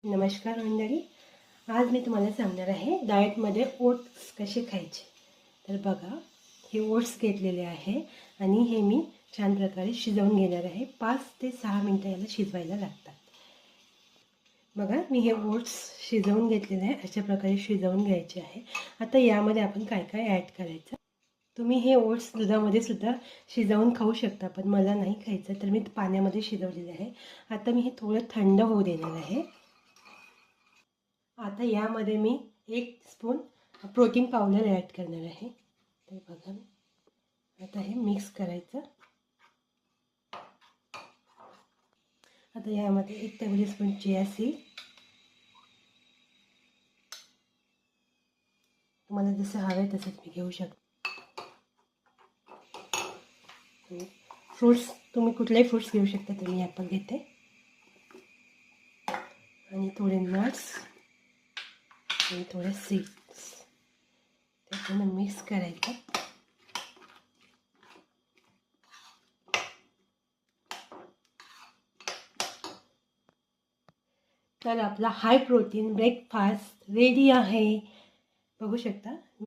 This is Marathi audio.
नमस्कार मंडळी, आज मी तुम्हाला सांगणार आहे डाएटमध्ये ओट्स कसे खायचे. तर बघा, हे ओट्स घेतलेले आहे आणि हे मी छान प्रकारे शिजवून घेणार आहे. 5 ते 6 मिनटं याला शिजवायला लागतात. बघा, मी हे ओट्स शिजवून घेतलेले आहे. अशा प्रकारे शिजवून घ्यायचे आहे. आता यामध्ये आपण काय काय ॲड करायचं. तुम्ही हे ओट्स दुधामध्ये सुद्धा शिजवून खाऊ शकता, पण मला नाही खायचं तर मी पाण्यामध्ये शिजवलेले आहे. आता मी हे थोडं थंड होऊ देणार आहे. आता यामध्ये मी 1 स्पून प्रोटीन पावडर ॲड करणार आहे. तर बघा, आता हे मिक्स करायचं. आता यामध्ये 1 टेबलस्पून चिया सीड, तुम्हाला जसं हवं आहे तसंच मी घेऊ शकतो. फ्रूट्स तुम्ही कुठलेही फ्रूट्स घेऊ शकता, तर मी ॲपल घेते. आणि थोडे नट्स आणि थोडे सीड्स, ते पूर्ण मिक्स करायचं. तर आपला हाय प्रोटीन ब्रेकफास्ट रेडी आहे. बघू शकता.